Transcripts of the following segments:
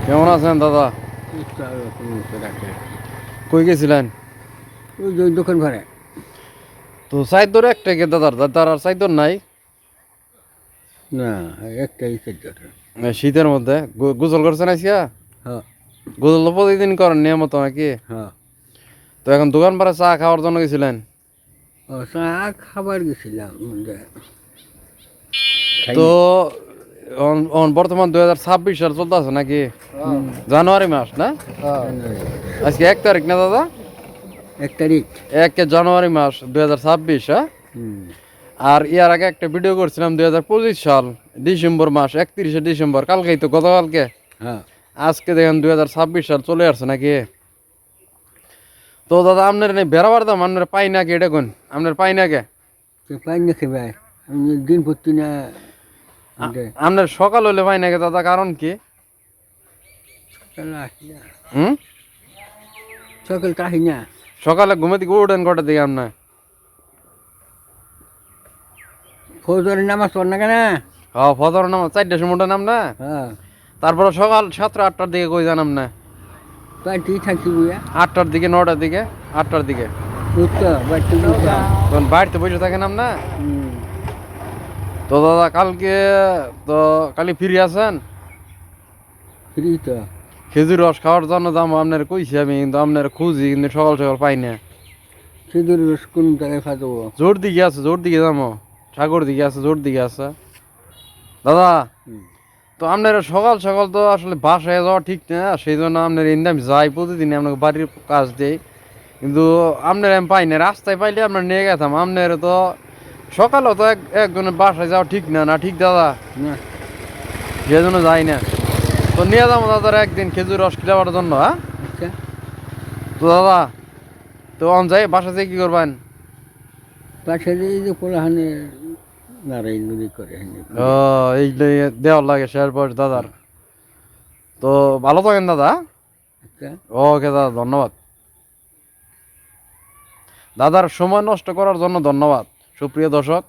কেমন আছেন দাদা? কই গেছিলেন? ওই যে দোকান ঘরে তো চাইদর একটা কে দাদার দাদার আর চাইদর নাই। না, একটাই চার্জার। শীতের মধ্যে গোসল করছেন আইসিয়া? হ্যাঁ গোসল তো প্রতিদিন করেন নিয়মিত নাকি? হ্যাঁ। তো এখন দোকান পাড়া চা খাওয়ার জন্য গেছিলেন? ও চা খাবার গেছিলাম তো বর্তমান 2026 সাল চলতেছে নাকি? জানুয়ারি মাস না? আজকে 1 তারিখ না দাদা? 1 তারিখ। 1 জানুয়ারি মাস 2026। হ্যাঁ, আর ইয়ার আগে একটা ভিডিও করছিলাম 2025 সাল ডিসেম্বর মাস 31শে ডিসেম্বর, কালকেই তো, গতকালকে। হ্যাঁ, আজকে দেখেন 2026 সাল চলে আসছে নাকি? তো দাদা আপনার নেই বেড়াবার দাম আপনার পাই না কে? এটা কোন আপনার পাই না কে? পাই না খেবে আমি দিন পড়তি না। আপনার সকাল হলে পাই না কে দাদা? কারণ কি? হুম, সকালটা আসি না। সকালে ঘুমে থেকে উঠেন কটার দিকে আপনার? ফৌজের নামাজ পড় না কেন? হ্যাঁ, ফজর নামাজ 4টার সময় উঠেন না? হ্যাঁ, তারপরে সকাল 7টা 8টার দিকে কই জানাম না? বাড়িতেই থাকি বুয়া। 8টার দিকে, 9টার দিকে, 8টার দিকে বুঝতো বাড়িতে বুঝা। তখন বাড়িতে বসে থাকেন না? তো দাদা কালকে তো কালি ফ্রি আছেন? ফ্রি তো। খেজুর রস খাওয়ার জন্য যাবো আপনার কইছি আমি, কিন্তু আপনার খুঁজি কিন্তু সকাল সকাল পাই না। খেজুর রস কোন জায়গায় ফাটাবো? জোর দিকে আছে, জোর দিকে যাবো, সাগর দিকে আছে, জোর দিকে আছে দাদা। তো আপনার সকাল সকাল তো আসলে বাসায় যাওয়া ঠিক না, সেই জন্য আপনার এনে আমি যাই প্রতিদিন আপনাকে বাড়ির কাজ দেই, কিন্তু আপনার আমি পাই না। রাস্তায় পাইলে আপনার নিয়ে গেতাম। আপনার তো সকালেও তো একজনের বাসায় যাওয়া ঠিক না, না ঠিক দাদা? না, সেই জন্য যাই না। তো নিয়ে যাবো দাদার একদিন খেজুর রস খাওয়ার জন্য। হ্যাঁ, আচ্ছা। তো দাদা তো অন যাই বাসা থেকে কি করবেন? পাশে এই যে কোলাহানে নারায়ণ নদী করে। ও, এই দেওয়ার লাগে শেয়ার বয়স দাদার। তো ভালো থাকেন দাদা। আচ্ছা। ওকে দাদা, ধন্যবাদ। দাদার সময় নষ্ট করার জন্য ধন্যবাদ। সুপ্রিয় দর্শক,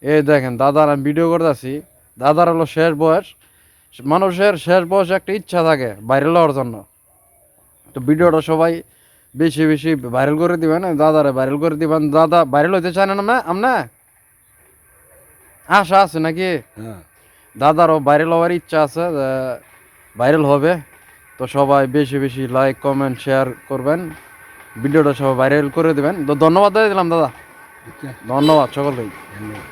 এই দেখেন দাদার আমি ভিডিও করতেছি। দাদার হলো শেষ বয়স। মানুষের শেষ বয়সে একটা ইচ্ছা থাকে ভাইরাল হওয়ার জন্য। তো ভিডিওটা সবাই বেশি বেশি ভাইরাল করে দিবেন, দাদারে ভাইরাল করে দিবেন। দাদা ভাইরাল হইতে চান না আপনার? আশা আছে নাকি? হ্যাঁ। দাদারও ভাইরাল হওয়ার ইচ্ছা আছে, ভাইরাল হবে। তো সবাই বেশি বেশি লাইক কমেন্ট শেয়ার করবেন, ভিডিওটা সবাই ভাইরাল করে দেবেন। তো ধন্যবাদ দিলাম দাদা, আচ্ছা, ধন্যবাদ সকলকেই। ধন্যবাদ।